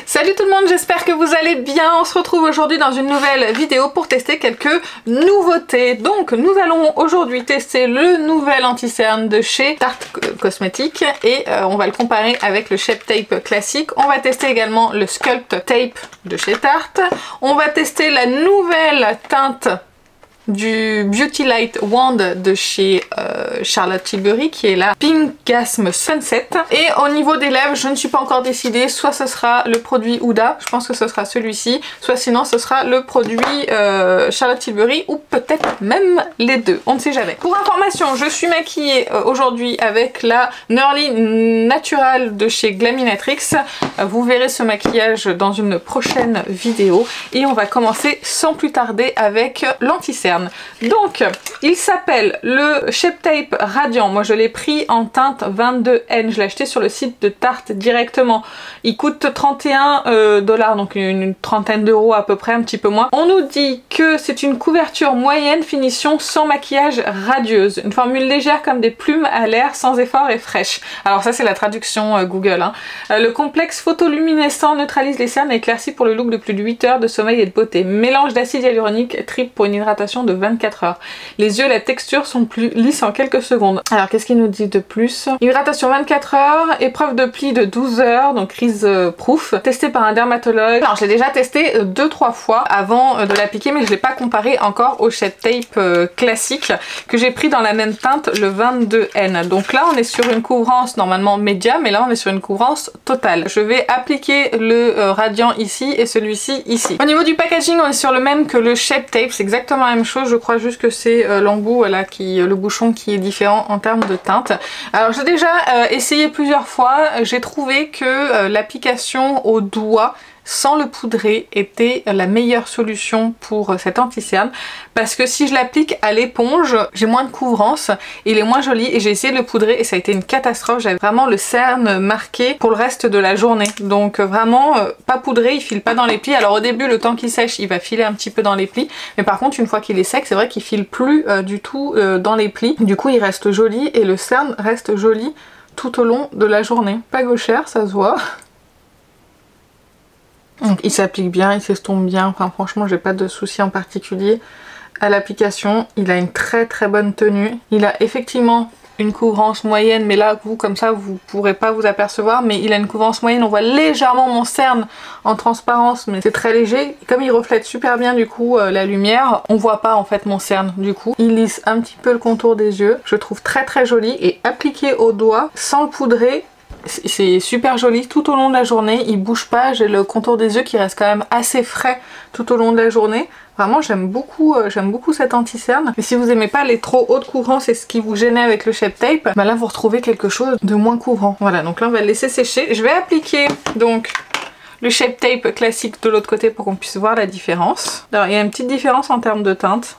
Salut tout le monde, j'espère que vous allez bien. On se retrouve aujourd'hui dans une nouvelle vidéo pour tester quelques nouveautés. Donc nous allons aujourd'hui tester le nouvel anti-cerne de chez Tarte Cosmetics et on va le comparer avec le Shape Tape classique. On va tester également le Sculpt Tape de chez Tarte. On va tester la nouvelle teinte du Beauty Light Wand de chez Charlotte Tilbury qui est la Pinkgasm Sunset. Et au niveau des lèvres, je ne suis pas encore décidée, soit ce sera le produit Huda, je pense que ce sera celui-ci, soit sinon ce sera le produit Charlotte Tilbury ou peut-être même les deux, on ne sait jamais. Pour information, je suis maquillée aujourd'hui avec la Nerly Natural de chez Glaminatrix. Vous verrez ce maquillage dans une prochaine vidéo et on va commencer sans plus tarder avec l'anti-cerne. Donc, il s'appelle le Shape Tape Radiant. Moi, je l'ai pris en teinte 22N. Je l'ai acheté sur le site de Tarte directement. Il coûte 31 $, donc une trentaine d'euros à peu près, un petit peu moins. On nous dit que c'est une couverture moyenne, finition sans maquillage radieuse. Une formule légère comme des plumes à l'air, sans effort et fraîche. Alors ça, c'est la traduction Google. Hein. Le complexe photoluminescent neutralise les cernes et éclaircit pour le look de plus de 8 heures de sommeil et de beauté. Mélange d'acide hyaluronique, triple pour une hydratation de 24 heures. Les yeux, la texture sont plus lisses en quelques secondes. Alors qu'est-ce qu'il nous dit de plus? Hydratation 24 heures, épreuve de pli de 12 heures, donc crease proof, testé par un dermatologue. Alors je l'ai déjà testé 2-3 fois avant de l'appliquer, mais je l'ai pas comparé encore au Shape Tape classique que j'ai pris dans la même teinte, le 22N. Donc là on est sur une couvrance normalement média, mais là on est sur une couvrance totale. Je vais appliquer le radiant ici et celui-ci ici. Au niveau du packaging, on est sur le même que le Shape Tape, c'est exactement la même chose. Je crois juste que c'est l'embout là, le bouchon qui est différent en termes de teinte. Alors j'ai déjà essayé plusieurs fois, j'ai trouvé que l'application au doigt sans le poudrer était la meilleure solution pour cet anti-cerne parce que si je l'applique à l'éponge, j'ai moins de couvrance, il est moins joli et j'ai essayé de le poudrer et ça a été une catastrophe. J'avais vraiment le cerne marqué pour le reste de la journée. Donc vraiment pas poudré, il file pas dans les plis. Alors au début, le temps qu'il sèche, il va filer un petit peu dans les plis, mais par contre une fois qu'il est sec, c'est vrai qu'il file plus du tout dans les plis. Du coup il reste joli et le cerne reste joli tout au long de la journée. Pas gauchère, ça se voit. Donc il s'applique bien, il s'estompe bien, enfin franchement j'ai pas de soucis en particulier à l'application. Il a une très très bonne tenue. Il a effectivement une couvrance moyenne, mais là vous comme ça vous pourrez pas vous apercevoir, mais il a une couvrance moyenne, on voit légèrement mon cerne en transparence, mais c'est très léger. Comme il reflète super bien du coup la lumière, on voit pas en fait mon cerne du coup. Il lisse un petit peu le contour des yeux, je trouve très très joli et appliqué au doigt sans le poudrer. C'est super joli tout au long de la journée, il bouge pas, j'ai le contour des yeux qui reste quand même assez frais tout au long de la journée. Vraiment j'aime beaucoup cet anti-cerne. Et si vous aimez pas les trop hautes couvrances et ce qui vous gênait avec le Shape Tape, bah là vous retrouvez quelque chose de moins couvrant. Voilà, donc là on va le laisser sécher. Je vais appliquer donc le Shape Tape classique de l'autre côté pour qu'on puisse voir la différence. Alors il y a une petite différence en termes de teinte.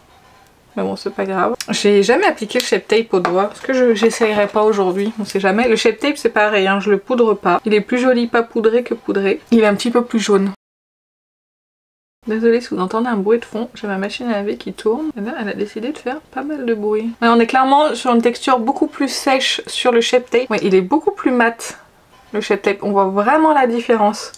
Mais bon, c'est pas grave. J'ai jamais appliqué le Shape Tape au doigt. Parce que j'essayerai pas aujourd'hui. On sait jamais. Le Shape Tape c'est pareil, hein, je le poudre pas. Il est plus joli pas poudré que poudré. Il est un petit peu plus jaune. Désolée si vous entendez un bruit de fond. J'ai ma machine à laver qui tourne. Et là, elle a décidé de faire pas mal de bruit. Mais on est clairement sur une texture beaucoup plus sèche sur le Shape Tape. Ouais, il est beaucoup plus mat, le Shape Tape. On voit vraiment la différence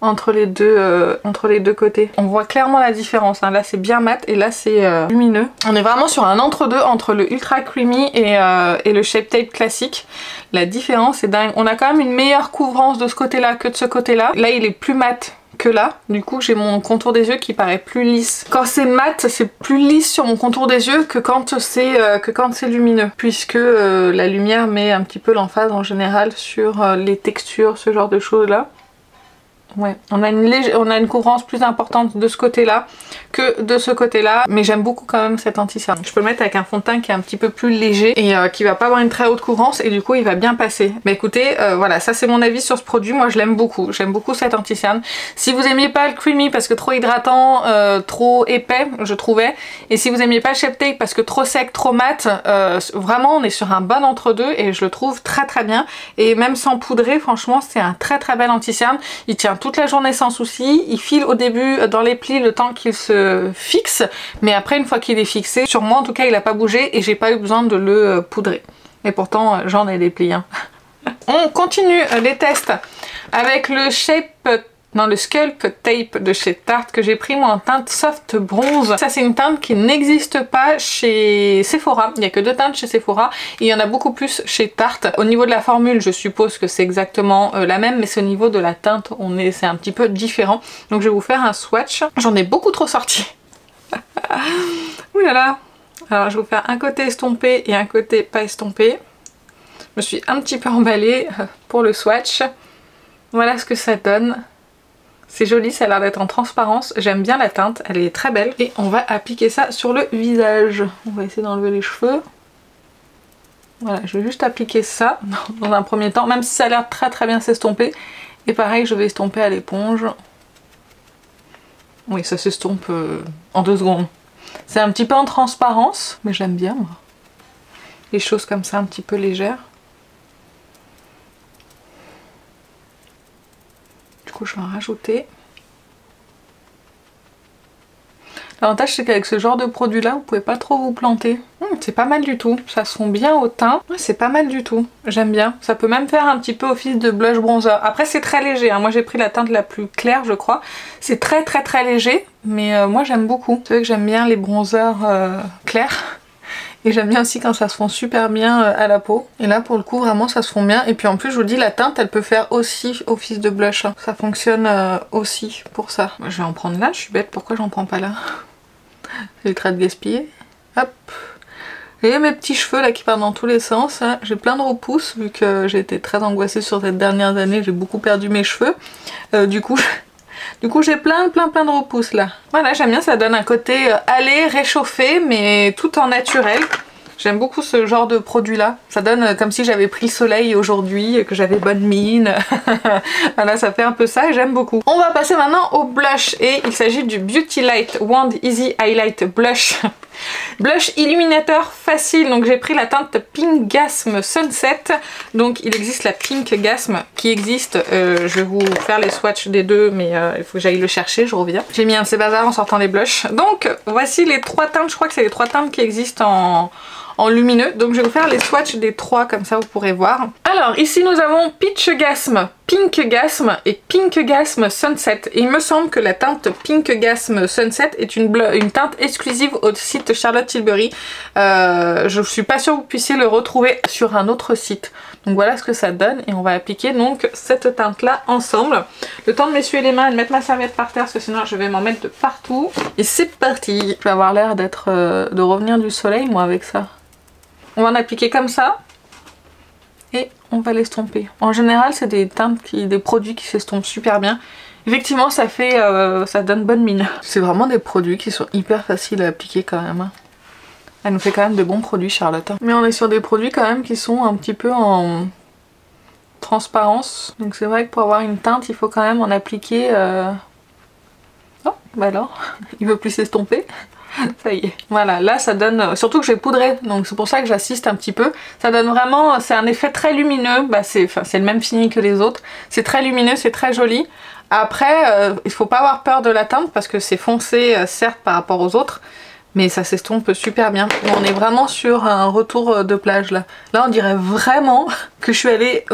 entre les deux côtés. On voit clairement la différence, hein. Là c'est bien mat et là c'est lumineux. On est vraiment sur un entre-deux entre le Ultra Creamy et le Shape Tape classique. La différence est dingue. On a quand même une meilleure couvrance de ce côté-là que de ce côté-là. Là il est plus mat que là. Du coup j'ai mon contour des yeux qui paraît plus lisse. Quand c'est mat, c'est plus lisse sur mon contour des yeux que quand c'est lumineux. Puisque la lumière met un petit peu l'emphase en général sur les textures, ce genre de choses là. Ouais, on a une couvrance plus importante de ce côté-là que de ce côté-là, mais j'aime beaucoup quand même cet anti-cerne. Je peux le mettre avec un fond de teint qui est un petit peu plus léger et qui va pas avoir une très haute couvrance et du coup il va bien passer. Mais écoutez, voilà, ça c'est mon avis sur ce produit, moi je l'aime beaucoup. J'aime beaucoup cet anti-cerne. Si vous aimiez pas le creamy parce que trop hydratant, trop épais, je trouvais, et si vous aimiez pas le Shape Tape parce que trop sec, trop mat, vraiment on est sur un bon entre-deux et je le trouve très très bien. Et même sans poudrer, franchement c'est un très très bel anti-cerne. Il tient toute la journée sans souci, il file au début dans les plis le temps qu'il se fixe, mais après une fois qu'il est fixé, sur moi en tout cas il a pas bougé et j'ai pas eu besoin de le poudrer. Et pourtant j'en ai des plis. Hein. On continue les tests avec le Shape dans le Sculpt Tape de chez Tarte que j'ai pris moi en teinte soft bronze. Ça c'est une teinte qui n'existe pas chez Sephora, il n'y a que 2 teintes chez Sephora et il y en a beaucoup plus chez Tarte. Au niveau de la formule je suppose que c'est exactement la même, mais c'est au niveau de la teinte c'est un petit peu différent. Donc je vais vous faire un swatch. J'en ai beaucoup trop sorti. Ouh là là. Alors je vais vous faire un côté estompé et un côté pas estompé. Je me suis un petit peu emballée pour le swatch. Voilà ce que ça donne. C'est joli, ça a l'air d'être en transparence. J'aime bien la teinte, elle est très belle. Et on va appliquer ça sur le visage. On va essayer d'enlever les cheveux. Voilà, je vais juste appliquer ça dans un premier temps, même si ça a l'air très bien s'estomper. Et pareil, je vais estomper à l'éponge. Oui, ça s'estompe en 2 secondes. C'est un petit peu en transparence, mais j'aime bien moi. Les choses comme ça, un petit peu légères. Du coup, je vais en rajouter. L'avantage, c'est qu'avec ce genre de produit-là, vous pouvez pas trop vous planter. C'est pas mal du tout. Ça se fond bien au teint. Ouais, c'est pas mal du tout. J'aime bien. Ça peut même faire un petit peu office de blush bronzer. Après, c'est très léger. Hein. Moi, j'ai pris la teinte la plus claire, je crois. C'est très léger, mais moi, j'aime beaucoup. C'est vrai que j'aime bien les bronzers clairs. Et j'aime bien aussi quand ça se fond super bien à la peau. Et là pour le coup vraiment ça se fond bien. Et puis en plus je vous dis la teinte elle peut faire aussi office de blush. Ça fonctionne aussi pour ça. Je vais en prendre là, je suis bête, pourquoi j'en prends pas là? C'est ultra de gaspiller. Hop. Et mes petits cheveux là qui partent dans tous les sens. Hein. J'ai plein de repousses vu que j'ai été très angoissée sur cette dernière année. J'ai beaucoup perdu mes cheveux. Du coup j'ai plein de repousses là. Voilà, j'aime bien, ça donne un côté allé, réchauffé, mais tout en naturel. J'aime beaucoup ce genre de produit là. Ça donne comme si j'avais pris le soleil aujourd'hui, que j'avais bonne mine. Voilà, ça fait un peu ça et j'aime beaucoup. On va passer maintenant au blush et il s'agit du Beauty Light Wand Easy Highlight Blush. Blush illuminateur facile, donc j'ai pris la teinte Pink Gasm Sunset. Donc il existe la Pink Gasm qui existe, je vais vous faire les swatchs des deux mais il faut que j'aille le chercher, je reviens. J'ai mis un de ces bazars en sortant les blushs. Donc voici les 3 teintes, je crois que c'est les 3 teintes qui existent en lumineux. Donc je vais vous faire les swatchs des 3 comme ça vous pourrez voir. Alors ici nous avons Peach Gasm, Pink Gasm et Pink Gasm Sunset. Et il me semble que la teinte Pink Gasm Sunset est une teinte exclusive au site Charlotte Tilbury. Je suis pas sûre que vous puissiez le retrouver sur un autre site. Donc voilà ce que ça donne et on va appliquer donc cette teinte là ensemble. Le temps de m'essuyer les mains et de mettre ma serviette par terre parce que sinon je vais m'en mettre de partout. Et c'est parti. Je vais avoir l'air d'être de revenir du soleil moi avec ça. On va en appliquer comme ça et on va l'estomper. En général c'est des teintes des produits qui s'estompent super bien. Effectivement ça fait ça donne bonne mine. C'est vraiment des produits qui sont hyper faciles à appliquer quand même. Elle nous fait quand même de bons produits Charlotte. Mais on est sur des produits quand même qui sont un petit peu en transparence. Donc c'est vrai que pour avoir une teinte il faut quand même en appliquer... Oh bah alors, il veut plus s'estomper. Ça y est. Voilà, là ça donne... Surtout que j'ai poudré, donc c'est pour ça que j'assiste un petit peu. Ça donne vraiment... C'est un effet très lumineux. Bah, c'est le même fini que les autres. C'est très lumineux, c'est très joli. Après, il faut pas avoir peur de la teinte parce que c'est foncé, certes, par rapport aux autres. Mais ça s'estompe super bien. On est vraiment sur un retour de plage là. Là on dirait vraiment que je suis allée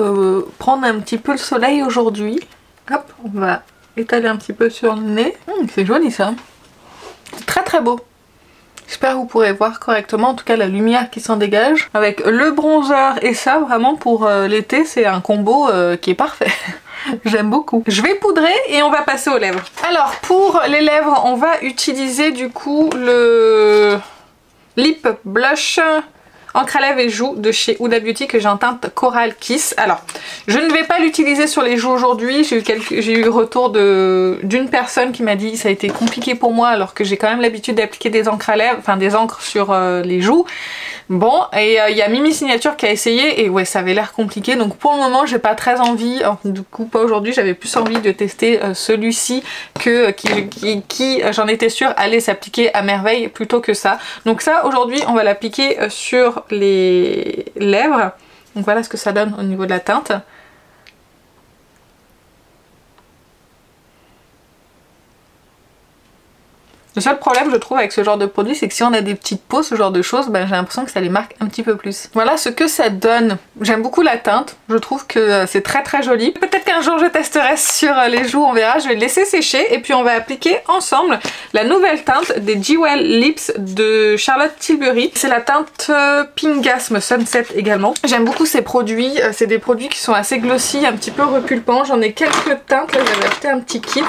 prendre un petit peu le soleil aujourd'hui. Hop, on va étaler un petit peu sur le nez. C'est joli ça. C'est très beau. J'espère que vous pourrez voir correctement, en tout cas la lumière qui s'en dégage. Avec le bronzer et ça, vraiment pour l'été, c'est un combo qui est parfait. J'aime beaucoup. Je vais poudrer et on va passer aux lèvres. Alors pour les lèvres, on va utiliser du coup le Lip Blush encre à lèvres et joues de chez Huda Beauty que j'ai en teinte Coral Kiss. Alors, je ne vais pas l'utiliser sur les joues aujourd'hui. J'ai eu le retour d'une personne qui m'a dit ça a été compliqué pour moi alors que j'ai quand même l'habitude d'appliquer des encres à lèvres, enfin des encres sur les joues. Bon, et il y a Mimi Signature qui a essayé et ouais, ça avait l'air compliqué. Donc pour le moment, j'ai pas très envie, du coup pas aujourd'hui, j'avais plus envie de tester celui-ci qui j'en étais sûre allait s'appliquer à merveille plutôt que ça. Donc ça, aujourd'hui, on va l'appliquer sur les lèvres. Donc voilà ce que ça donne au niveau de la teinte. Le seul problème je trouve avec ce genre de produit, c'est que si on a des petites peaux, ce genre de choses, ben, j'ai l'impression que ça les marque un petit peu plus. Voilà ce que ça donne. J'aime beaucoup la teinte, je trouve que c'est très très joli. Peut-être qu'un jour je testerai sur les joues, on verra. Je vais le laisser sécher et puis on va appliquer ensemble la nouvelle teinte des Jewel Lips de Charlotte Tilbury. C'est la teinte Pingasm Sunset également. J'aime beaucoup ces produits, c'est des produits qui sont assez glossy, un petit peu repulpants. J'en ai quelques teintes, là j'avais acheté un petit kit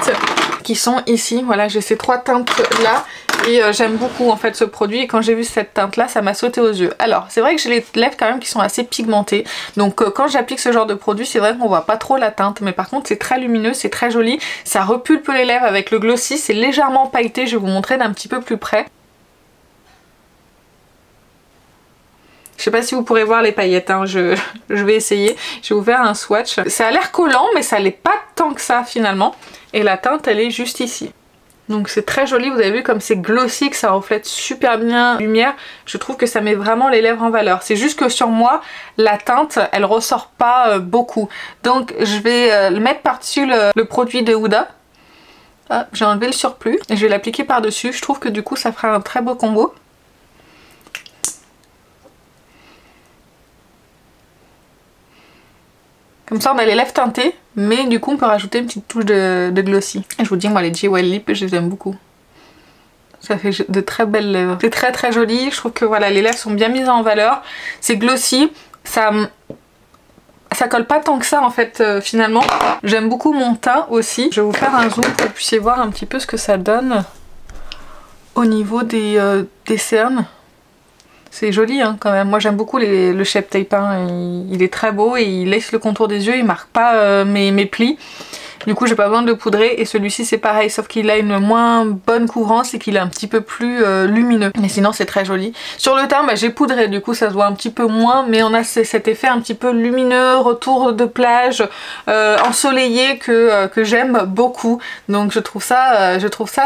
qui sont ici. Voilà, j'ai ces 3 teintes là et j'aime beaucoup en fait ce produit et quand j'ai vu cette teinte là ça m'a sauté aux yeux. Alors c'est vrai que j'ai les lèvres quand même qui sont assez pigmentées, donc quand j'applique ce genre de produit c'est vrai qu'on voit pas trop la teinte, mais par contre c'est très lumineux, c'est très joli, ça repulpe les lèvres avec le glossy, c'est légèrement pailleté, je vais vous montrer d'un petit peu plus près. Je sais pas si vous pourrez voir les paillettes, hein. Je vais essayer, je vais vous faire un swatch. Ça a l'air collant mais ça l'est pas tant que ça finalement, et la teinte elle est juste ici. Donc c'est très joli, vous avez vu comme c'est glossy, que ça reflète super bien la lumière. Je trouve que ça met vraiment les lèvres en valeur. C'est juste que sur moi, la teinte, elle ressort pas beaucoup. Donc je vais le mettre par-dessus le produit de Huda. J'ai enlevé le surplus et je vais l'appliquer par-dessus. Je trouve que du coup ça fera un très beau combo. Comme ça on a les lèvres teintées, mais du coup on peut rajouter une petite touche de glossy. Et je vous dis, moi les Jewel Lips, je les aime beaucoup. Ça fait de très belles lèvres. C'est très très joli, je trouve que voilà, les lèvres sont bien mises en valeur. C'est glossy, ça colle pas tant que ça en fait finalement. J'aime beaucoup mon teint aussi. Je vais vous faire un zoom pour que vous puissiez voir un petit peu ce que ça donne au niveau des cernes. C'est joli hein, quand même. Moi j'aime beaucoup le Shape Tape, hein. Il est très beau et il laisse le contour des yeux, il marque pas mes plis. Du coup j'ai pas besoin de le poudrer, et celui-ci c'est pareil, sauf qu'il a une moins bonne couvrance et qu'il est un petit peu plus lumineux. Mais sinon c'est très joli. Sur le teint, bah, j'ai poudré, du coup ça se voit un petit peu moins, mais on a cet effet un petit peu lumineux, retour de plage, ensoleillé que j'aime beaucoup. Donc je trouve ça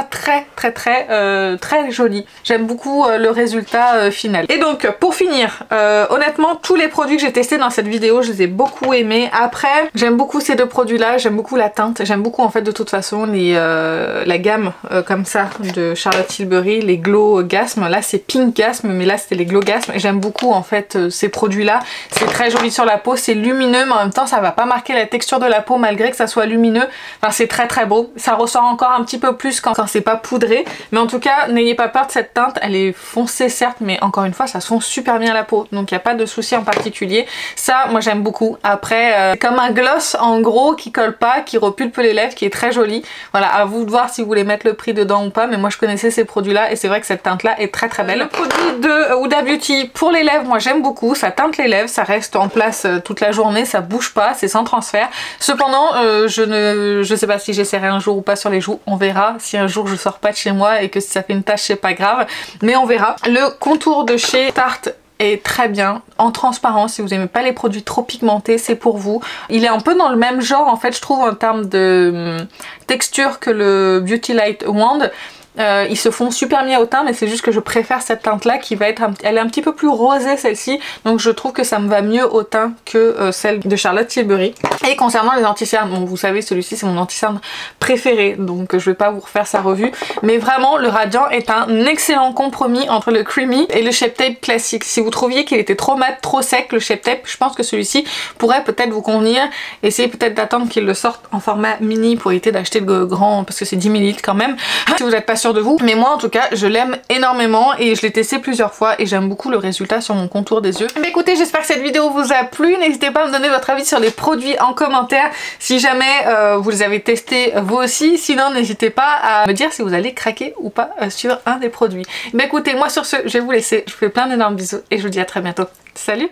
très très très très joli. J'aime beaucoup le résultat final. Et donc pour finir, honnêtement tous les produits que j'ai testés dans cette vidéo, je les ai beaucoup aimés. Après j'aime beaucoup ces 2 produits là, j'aime beaucoup la teinte. J'aime beaucoup en fait de toute façon la gamme comme ça de Charlotte Tilbury, les Glow Gasm. Là c'est Pink Gasm, mais là c'était les Glow Gasm. Et j'aime beaucoup en fait ces produits là. C'est très joli sur la peau, c'est lumineux, mais en même temps ça va pas marquer la texture de la peau malgré que ça soit lumineux. Enfin c'est très très beau. Ça ressort encore un petit peu plus quand c'est pas poudré. Mais en tout cas n'ayez pas peur de cette teinte. Elle est foncée certes, mais encore une fois ça se fond super bien la peau. Donc il n'y a pas de souci en particulier. Ça moi j'aime beaucoup. Après comme un gloss en gros qui colle pas, qui repulpe les lèvres, qui est très joli. Voilà, à vous de voir si vous voulez mettre le prix dedans ou pas, mais moi je connaissais ces produits là et c'est vrai que cette teinte là est très très belle. Le produit de Huda Beauty pour les lèvres, moi j'aime beaucoup, ça teinte les lèvres, ça reste en place toute la journée, ça bouge pas, c'est sans transfert. Cependant je sais pas si j'essaierai un jour ou pas sur les joues, on verra. Si un jour je sors pas de chez moi et que si ça fait une tache c'est pas grave, mais on verra. Le contour de chez Tarte est très bien, en transparent. Si vous aimez pas les produits trop pigmentés, c'est pour vous. Il est un peu dans le même genre en fait je trouve en termes de texture que le Beauty Light Wand. Ils se font super bien au teint, mais c'est juste que je préfère cette teinte là qui va être elle est un petit peu plus rosée celle-ci, donc je trouve que ça me va mieux au teint que celle de Charlotte Tilbury. Et concernant les anti-cernes, bon vous savez celui-ci c'est mon anti-cerne préféré, donc je vais pas vous refaire sa revue, mais vraiment le Radiant est un excellent compromis entre le Creamy et le Shape Tape classique. Si vous trouviez qu'il était trop mat, trop sec le Shape Tape, je pense que celui-ci pourrait peut-être vous convenir. Essayez peut-être d'attendre qu'il le sorte en format mini pour éviter d'acheter le grand, parce que c'est 10 ml quand même, si vous n'êtes pas de vous. Mais moi en tout cas je l'aime énormément et je l'ai testé plusieurs fois et j'aime beaucoup le résultat sur mon contour des yeux. Mais écoutez, j'espère que cette vidéo vous a plu. N'hésitez pas à me donner votre avis sur les produits en commentaire si jamais vous les avez testés vous aussi. Sinon n'hésitez pas à me dire si vous allez craquer ou pas sur un des produits. Mais écoutez, moi sur ce je vais vous laisser. Je vous fais plein d'énormes bisous et je vous dis à très bientôt. Salut!